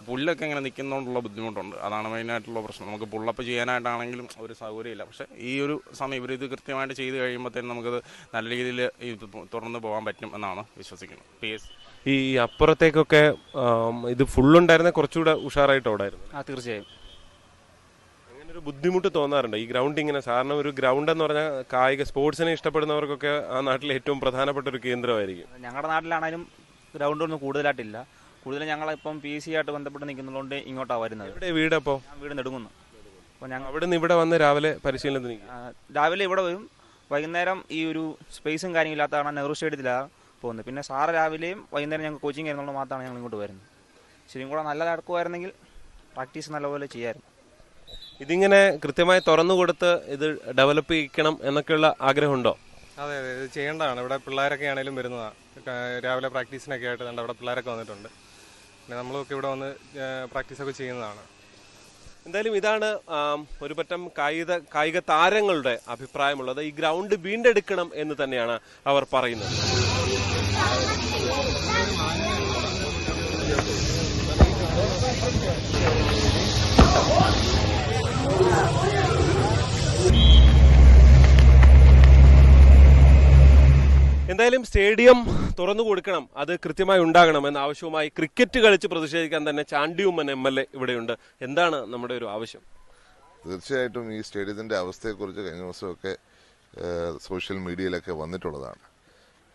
പുല്ലൊക്കെ ഇങ്ങനെ നിൽക്കുന്നതുകൊണ്ടുള്ള ബുദ്ധിമുട്ടുണ്ട്. അതാണ് മെയിനായിട്ടുള്ള പ്രശ്നം. നമുക്ക് പുള്ളപ്പ് ചെയ്യാനായിട്ടാണെങ്കിലും ഒരു സൗകര്യമില്ല. പക്ഷേ ഈ ഒരു സമയം ഇവരിത് കൃത്യമായിട്ട് ചെയ്ത് കഴിയുമ്പോഴത്തേനും നമുക്കത് നല്ല രീതിയിൽ തുറന്നു പോകാൻ പറ്റും എന്നാണ് വിശ്വസിക്കുന്നത്. ഈ അപ്പുറത്തേക്കൊക്കെ ഇത് ഫുള്ളുണ്ടായിരുന്ന കുറച്ചുകൂടെ ഉഷാറായിട്ട് ഓടായിരുന്നു. തീർച്ചയായും അങ്ങനെ ഒരു ബുദ്ധിമുട്ട് തോന്നാറുണ്ട് ഈ ഗ്രൗണ്ട് ഇങ്ങനെ? സാധാരണ ഒരു ഗ്രൗണ്ട് എന്ന് പറഞ്ഞാൽ കായിക സ്പോർട്സിനെ ഇഷ്ടപ്പെടുന്നവർക്കൊക്കെ ആ നാട്ടിലെ ഏറ്റവും പ്രധാനപ്പെട്ട ഒരു കേന്ദ്രമായിരിക്കും. ഞങ്ങളുടെ നാട്ടിലാണെങ്കിലും ഗ്രൗണ്ടൊന്നും കൂടുതലായിട്ടില്ല. കൂടുതലും ഞങ്ങളിപ്പം PSC ആയിട്ട് ബന്ധപ്പെട്ട് നിൽക്കുന്നതുകൊണ്ട് ഇങ്ങോട്ടാണ് വരുന്നത്. ഇവിടെ വീടപ്പോൾ? വീട് നെടുങ്ങുന്നു. അപ്പോൾ ഞങ്ങൾ അവിടെ നിന്ന് ഇവിടെ വന്ന് രാവിലെ പരിശീലനത്തിന് രാവിലെ ഇവിടെ വരും, വൈകുന്നേരം ഈ ഒരു സ്പേസും കാര്യമില്ലാത്തതാണ് നെഹ്റു സ്റ്റേഡിയത്തിലാണ് പോകുന്നത്. പിന്നെ സാറ് രാവിലെയും വൈകുന്നേരം ഞങ്ങൾക്ക് കോച്ചിങ് ആയിരുന്നുള്ളത് മാത്രമാണ് ഞങ്ങൾ ഇങ്ങോട്ട് വരുന്നത്. ശരിക്കും കൂടെ നല്ല നടക്കുമായിരുന്നെങ്കിൽ പ്രാക്ടീസ് നല്ലപോലെ ചെയ്യാമായിരുന്നു. ഇതിങ്ങനെ കൃത്യമായി തുറന്നു കൊടുത്ത് ഇത് ഡെവലപ്പ് ചെയ്യിക്കണം എന്നൊക്കെയുള്ള ആഗ്രഹമുണ്ടോ? അതെ, ഇത് ചെയ്യേണ്ടതാണ്. ഇവിടെ പിള്ളേരൊക്കെ ആണെങ്കിലും വരുന്നതാണ്. രാവിലെ പ്രാക്ടീസിനൊക്കെ ആയിട്ട് അവിടെ പിള്ളേരൊക്കെ വന്നിട്ടുണ്ട്. പിന്നെ നമ്മളൊക്കെ ഇവിടെ വന്ന് പ്രാക്ടീസൊക്കെ ചെയ്യുന്നതാണ്. എന്തായാലും ഇതാണ് ഒരു പറ്റം കായിക താരങ്ങളുടെ അഭിപ്രായമുള്ളത്. ഈ ഗ്രൗണ്ട് വീണ്ടെടുക്കണം എന്ന് തന്നെയാണ് അവർ പറയുന്നത്. എന്തായാലും സ്റ്റേഡിയം തുറന്നു കൊടുക്കണം, അത് കൃത്യമായി ഉണ്ടാകണം എന്ന ആവശ്യവുമായി ക്രിക്കറ്റ് കളിച്ച് പ്രതിഷേധിക്കാൻ തന്നെ ചാണ്ടിയുമ്മൻ MLA ഇവിടെയുണ്ട്. എന്താണ് നമ്മുടെ ഒരു ആവശ്യം? തീർച്ചയായിട്ടും ഈ സ്റ്റേഡിയത്തിൻ്റെ അവസ്ഥയെക്കുറിച്ച് കഴിഞ്ഞ ദിവസമൊക്കെ സോഷ്യൽ മീഡിയയിലൊക്കെ വന്നിട്ടുള്ളതാണ്.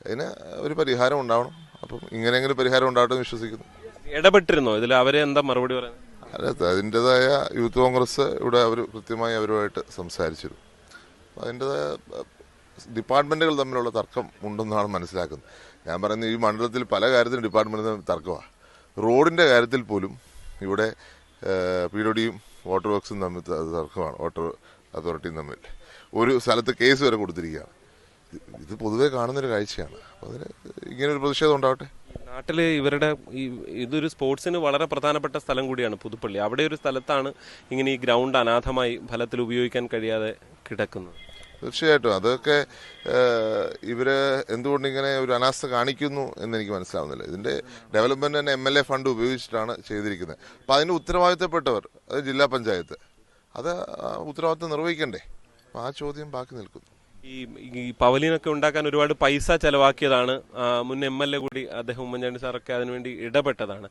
അതിന് ഒരു പരിഹാരം ഉണ്ടാവണം. അപ്പം ഇങ്ങനെയെങ്കിലും പരിഹാരം ഉണ്ടാവട്ടെ എന്ന് വിശ്വസിക്കുന്നു. ഇടപെട്ടിരുന്നോ ഇതിൽ? അവരെ എന്താ മറുപടി പറയുന്നത്? അല്ല, അതിൻ്റെതായ യൂത്ത് കോൺഗ്രസ് ഇവിടെ അവർ കൃത്യമായി അവരുമായിട്ട് സംസാരിച്ചിരുന്നു. അതിൻ്റെതായ ഡിപ്പാർട്ട്മെൻറ്റുകൾ തമ്മിലുള്ള തർക്കം ഉണ്ടെന്നാണ് മനസ്സിലാക്കുന്നത്. ഞാൻ പറയുന്നത് ഈ മണ്ഡലത്തിൽ പല കാര്യത്തിലും ഡിപ്പാർട്ട്മെൻറ്റിന് തർക്കമാണ്. റോഡിൻ്റെ കാര്യത്തിൽ പോലും ഇവിടെ PWDയും വാട്ടർ വർക്ക്സും തമ്മിൽ തർക്കമാണ്, വാട്ടർ അതോറിറ്റിയും തമ്മിൽ. ഒരു സ്ഥലത്ത് കേസ് വരെ കൊടുത്തിരിക്കുകയാണ്. ഇത് പൊതുവേ കാണുന്നൊരു കാഴ്ചയാണ്. അപ്പോൾ അതിന് ഇങ്ങനൊരു പ്രതിഷേധം ഉണ്ടാവട്ടെ. നാട്ടിൽ ഇവരുടെ ഇതൊരു സ്പോർട്സിന് വളരെ പ്രധാനപ്പെട്ട സ്ഥലം കൂടിയാണ് പുതുപ്പള്ളി. അവിടെ ഒരു സ്ഥലത്താണ് ഇങ്ങനെ ഈ ഗ്രൗണ്ട് അനാഥമായി ഫലത്തിൽ ഉപയോഗിക്കാൻ കഴിയാതെ കിടക്കുന്നത്. തീർച്ചയായിട്ടും അതൊക്കെ ഇവർ എന്തുകൊണ്ടിങ്ങനെ ഒരു അനാസ്ഥ കാണിക്കുന്നു എന്നെനിക്ക് മനസ്സിലാവുന്നില്ല. ഇതിൻ്റെ ഡെവലപ്മെൻറ്റ് തന്നെ MLA ഫണ്ട് ഉപയോഗിച്ചിട്ടാണ് ചെയ്തിരിക്കുന്നത്. അപ്പോൾ അതിന് ഉത്തരവാദിത്തപ്പെട്ടവർ, അത് ജില്ലാ പഞ്ചായത്ത്, അത് ഉത്തരവാദിത്തം നിർവഹിക്കണ്ടേ? അപ്പോൾ ആ ചോദ്യം ബാക്കി നിൽക്കുന്നു. ഈ പവലിനൊക്കെ ഉണ്ടാക്കാൻ ഒരുപാട് പൈസ ചെലവാക്കിയതാണ് മുൻ MLA കൂടി അദ്ദേഹം, ഉമ്മൻചാണ്ടി സാറൊക്കെ അതിനുവേണ്ടി ഇടപെട്ടതാണ്.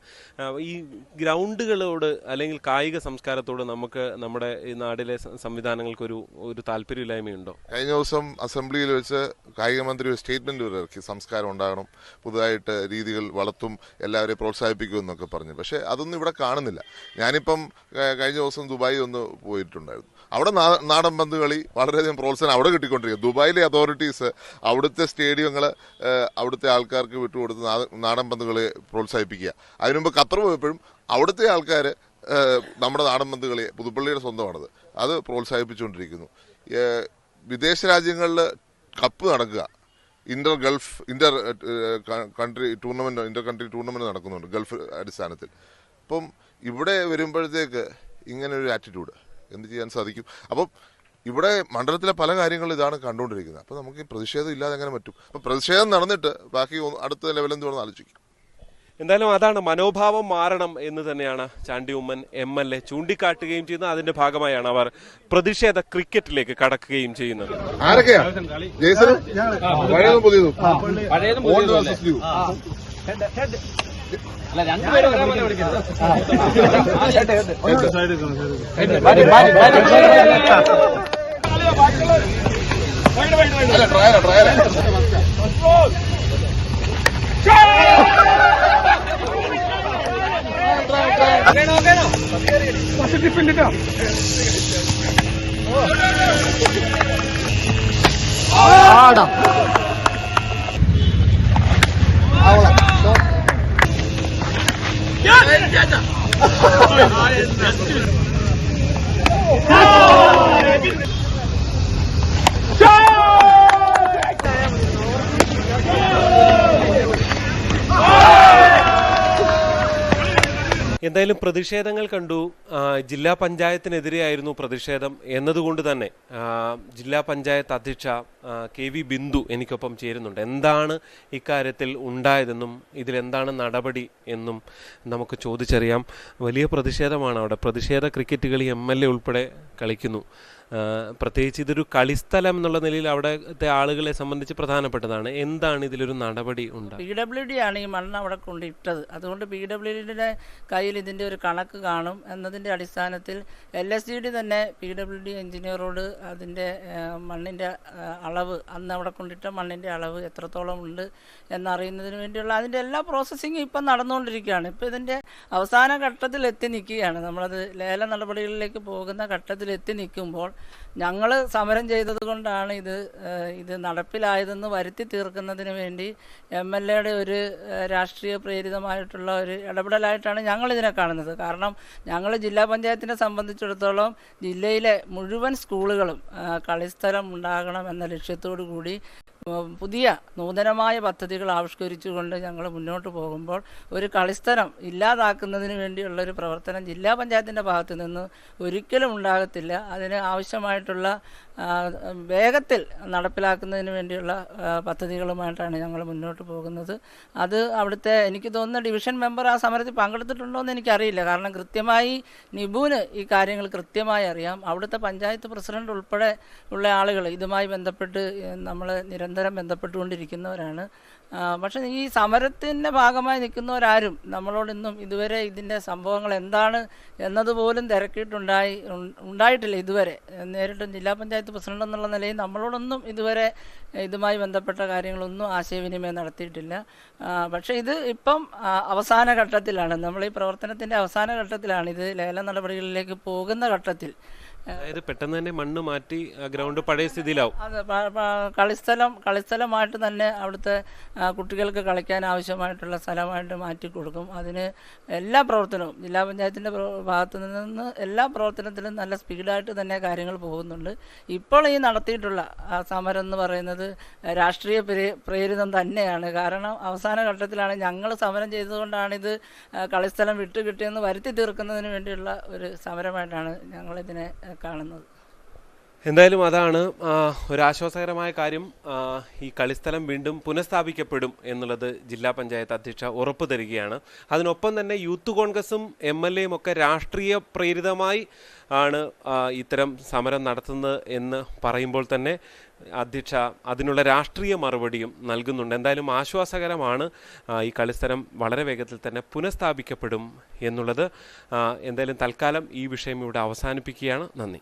ഈ ഗ്രൗണ്ടുകളോട് അല്ലെങ്കിൽ കായിക സംസ്കാരത്തോട് നമുക്ക് നമ്മുടെ ഈ നാട്ടിലെ സംവിധാനങ്ങൾക്ക് ഒരു താല്പര്യമില്ലായ്മയുണ്ടോ? കഴിഞ്ഞ ദിവസം അസംബ്ലിയിൽ വെച്ച് കായിക മന്ത്രി ഒരു സ്റ്റേറ്റ്മെൻറ്റ് ഇറക്കി, സംസ്കാരം ഉണ്ടാകണം, പുതുതായിട്ട് രീതികൾ വളർത്തും, എല്ലാവരെയും പ്രോത്സാഹിപ്പിക്കുമെന്നൊക്കെ പറഞ്ഞു. പക്ഷേ അതൊന്നും ഇവിടെ കാണുന്നില്ല. ഞാനിപ്പം കഴിഞ്ഞ ദിവസം ദുബായി ഒന്ന് പോയിട്ടുണ്ടായിരുന്നു. അവിടെ നാടൻ പന്ത് കളി വളരെയധികം പ്രോത്സാഹനം അവിടെ കിട്ടിക്കൊണ്ടിരിക്കുക. ദുബായിലെ അതോറിറ്റീസ് അവിടുത്തെ സ്റ്റേഡിയങ്ങൾ അവിടുത്തെ ആൾക്കാർക്ക് വിട്ടുകൊടുത്ത് നാടൻ പന്തുകളെ പ്രോത്സാഹിപ്പിക്കുക. അതിനുമുമ്പ് ഖത്തർ പോയപ്പോഴും അവിടുത്തെ ആൾക്കാർ നമ്മുടെ നാടൻ പന്തുകളെ, പുതുപ്പള്ളിയുടെ സ്വന്തമാണത്, അത് പ്രോത്സാഹിപ്പിച്ചുകൊണ്ടിരിക്കുന്നു. വിദേശ രാജ്യങ്ങളിൽ കപ്പ് നടക്കുക, ഇന്റർ കൺട്രി ടൂർണമെന്റ് നടക്കുന്നുണ്ട് ഗൾഫ് അടിസ്ഥാനത്തിൽ. അപ്പം ഇവിടെ വരുമ്പോഴത്തേക്ക് ഇങ്ങനെ ഒരു ആറ്റിറ്റ്യൂഡ് എന്ത് ചെയ്യാൻ സാധിക്കും? അപ്പം ഇവിടെ മണ്ഡലത്തിലെ പല കാര്യങ്ങളും ഇതാണ് കണ്ടുകൊണ്ടിരിക്കുന്നത്. അപ്പോൾ നമുക്ക് ഈ പ്രതിഷേധം ഇല്ലാതെ എങ്ങനെ പറ്റും? അപ്പം പ്രതിഷേധം നടന്നിട്ട് ബാക്കി അടുത്ത ലെവൽ എന്തുവാണെന്ന് ആലോചിക്കും. എന്തായാലും അതാണ്, മനോഭാവം മാറണം എന്ന് തന്നെയാണ് ചാണ്ടി ഉമ്മൻ MLA ചൂണ്ടിക്കാട്ടുകയും ചെയ്യുന്നത്. അതിന്റെ ഭാഗമായാണ് അവർ പ്രതിഷേധ ക്രിക്കറ്റിലേക്ക് കടക്കുകയും ചെയ്യുന്നത്. എന്തായാലും പ്രതിഷേധങ്ങൾ കണ്ടു. ജില്ലാ പഞ്ചായത്തിനെതിരെയായിരുന്നു പ്രതിഷേധം എന്നതുകൊണ്ട് തന്നെ ജില്ലാ പഞ്ചായത്ത് അധ്യക്ഷ KV ബിന്ദു എനിക്കൊപ്പം ചേരുന്നുണ്ട്. എന്താണ് ഇക്കാര്യത്തിൽ ഉണ്ടായതെന്നും ഇതിലെന്താണ് നടപടി എന്നും നമുക്ക് ചോദിച്ചറിയാം. വലിയ പ്രതിഷേധമാണ് അവിടെ. പ്രതിഷേധ ക്രിക്കറ്റ് കളി MLA ഉൾപ്പെടെ കളിക്കുന്നു. പ്രത്യേകിച്ച് ഇതൊരു കളിസ്ഥലം എന്നുള്ള നിലയിൽ അവിടുത്തെ ആളുകളെ സംബന്ധിച്ച് പ്രധാനപ്പെട്ടതാണ്. എന്താണ് ഇതിലൊരു നടപടി ഉണ്ട്? PWD ആണ് ഈ മണ്ണ് അവിടെ കൊണ്ടിട്ടത്. അതുകൊണ്ട് PWDയുടെ കയ്യിൽ ഇതിൻ്റെ ഒരു കണക്ക് കാണും എന്നതിൻ്റെ അടിസ്ഥാനത്തിൽ LSGD തന്നെ PWD എഞ്ചിനീയറോട് അതിൻ്റെ മണ്ണിൻ്റെ അളവ്, അന്ന് അവിടെ കൊണ്ടിട്ട മണ്ണിൻ്റെ അളവ് എത്രത്തോളം ഉണ്ട് എന്നറിയുന്നതിന് വേണ്ടിയുള്ള അതിൻ്റെ എല്ലാ പ്രോസസ്സിങ്ങും ഇപ്പം നടന്നുകൊണ്ടിരിക്കുകയാണ്. ഇപ്പോൾ ഇതിൻ്റെ അവസാന ഘട്ടത്തിൽ എത്തി നിൽക്കുകയാണ്. നമ്മളത് ലേല നടപടികളിലേക്ക് പോകുന്ന ഘട്ടത്തിൽ എത്തി നിൽക്കുമ്പോൾ ഞങ്ങൾ സമരം ചെയ്തത് കൊണ്ടാണ് ഇത് നടപ്പിലായതെന്ന് വരുത്തി തീർക്കുന്നതിന് വേണ്ടി MLAയുടെ ഒരു രാഷ്ട്രീയ പ്രേരിതമായിട്ടുള്ള ഒരു ഇടപെടലായിട്ടാണ് ഞങ്ങളിതിനെ കാണുന്നത്. കാരണം ഞങ്ങൾ ജില്ലാ പഞ്ചായത്തിനെ സംബന്ധിച്ചിടത്തോളം ജില്ലയിലെ മുഴുവൻ സ്കൂളുകളും കളിസ്ഥലം ഉണ്ടാകണം എന്ന ലക്ഷ്യത്തോടു കൂടി പുതിയ നൂതനമായ പദ്ധതികൾ ആവിഷ്കരിച്ചുകൊണ്ട് ഞങ്ങൾ മുന്നോട്ട് പോകുമ്പോൾ ഒരു കളിസ്ഥലം ഇല്ലാതാക്കുന്നതിന് വേണ്ടിയുള്ളൊരു പ്രവർത്തനം ജില്ലാ പഞ്ചായത്തിൻ്റെ ഭാഗത്തു നിന്ന് ഒരിക്കലും ഉണ്ടാകത്തില്ല. അതിന് ആവശ്യമായിട്ടുള്ള വേഗത്തിൽ നടപ്പിലാക്കുന്നതിന് വേണ്ടിയുള്ള പദ്ധതികളുമായിട്ടാണ് ഞങ്ങൾ മുന്നോട്ട് പോകുന്നത്. അത് അവിടുത്തെ എനിക്ക് തോന്നുന്ന ഡിവിഷൻ മെമ്പർ ആ സമരത്തിൽ പങ്കെടുത്തിട്ടുണ്ടോ എന്ന് എനിക്കറിയില്ല. കാരണം കൃത്യമായി നിബുവിന് ഈ കാര്യങ്ങൾ കൃത്യമായി അറിയാം. അവിടുത്തെ പഞ്ചായത്ത് പ്രസിഡന്റ് ഉൾപ്പെടെ ഉള്ള ആളുകൾ ഇതുമായി ബന്ധപ്പെട്ട് നമ്മൾ നിരന്തരം ബന്ധപ്പെട്ടുകൊണ്ടിരിക്കുന്നവരാണ്. പക്ഷേ ഈ സമരത്തിൻ്റെ ഭാഗമായി നിൽക്കുന്നവരാരും നമ്മളോടൊന്നും ഇതുവരെ ഇതിൻ്റെ സംഭവങ്ങൾ എന്താണ് എന്നതുപോലും ഉണ്ടായിട്ടില്ല ഇതുവരെ. നേരിട്ട് ജില്ലാ പഞ്ചായത്ത് പ്രസിഡന്റ് എന്നുള്ള നിലയിൽ നമ്മളോടൊന്നും ഇതുവരെ ഇതുമായി ബന്ധപ്പെട്ട കാര്യങ്ങളൊന്നും ആശയവിനിമയം നടത്തിയിട്ടില്ല. പക്ഷേ ഇത് ഇപ്പം അവസാന ഘട്ടത്തിലാണ്. നമ്മൾ ഈ പ്രവർത്തനത്തിൻ്റെ അവസാന ഘട്ടത്തിലാണ്. ഇത് ലേല നടപടികളിലേക്ക് പോകുന്ന ഘട്ടത്തിൽ അതായത് പെട്ടെന്ന് തന്നെ മണ്ണ് മാറ്റി ഗ്രൗണ്ട് പഴയ സ്ഥിതിയിലാവും. അത് കളിസ്ഥലമായിട്ട് തന്നെ അവിടുത്തെ കുട്ടികൾക്ക് കളിക്കാൻ ആവശ്യമായിട്ടുള്ള സ്ഥലമായിട്ട് മാറ്റി കൊടുക്കും. അതിന് എല്ലാ പ്രവർത്തനവും ജില്ലാ പഞ്ചായത്തിൻ്റെ ഭാഗത്തു നിന്ന് എല്ലാ പ്രവർത്തനത്തിലും നല്ല സ്പീഡായിട്ട് തന്നെ കാര്യങ്ങൾ പോകുന്നുണ്ട്. ഇപ്പോൾ ഈ നടത്തിയിട്ടുള്ള സമരം എന്ന് പറയുന്നത് രാഷ്ട്രീയ പ്രേരിതം തന്നെയാണ്. കാരണം അവസാന ഘട്ടത്തിലാണ് ഞങ്ങൾ സമരം ചെയ്തുകൊണ്ടാണിത് കളിസ്ഥലം വിട്ടുകിട്ടിയെന്ന് വരുത്തി തീർക്കുന്നതിന് വേണ്ടിയുള്ള ഒരു സമരമായിട്ടാണ് ഞങ്ങളിതിനെ കാണുന്നത്. എന്തായാലും അതാണ് ഒരാശ്വാസകരമായ കാര്യം. ഈ കളിസ്ഥലം വീണ്ടും പുനഃസ്ഥാപിക്കപ്പെടും എന്നുള്ളത് ജില്ലാ പഞ്ചായത്ത് അധ്യക്ഷ ഉറപ്പു തരികയാണ്. അതിനൊപ്പം തന്നെ യൂത്ത് കോൺഗ്രസും MLAയും ഒക്കെ രാഷ്ട്രീയ പ്രേരിതമായി ആണ് ഇത്തരം സമരം നടത്തുന്നത് എന്ന് പറയുമ്പോൾ തന്നെ അധ്യക്ഷ അതിനുള്ള രാഷ്ട്രീയ മറുപടിയും നൽകുന്നുണ്ട്. എന്തായാലും ആശ്വാസകരമാണ്. ഈ കളിസ്ഥലം വളരെ വേഗത്തിൽ തന്നെ പുനഃസ്ഥാപിക്കപ്പെടും എന്നുള്ളത്. എന്തായാലും തൽക്കാലം ഈ വിഷയം ഇവിടെ അവസാനിപ്പിക്കുകയാണ്. നന്ദി.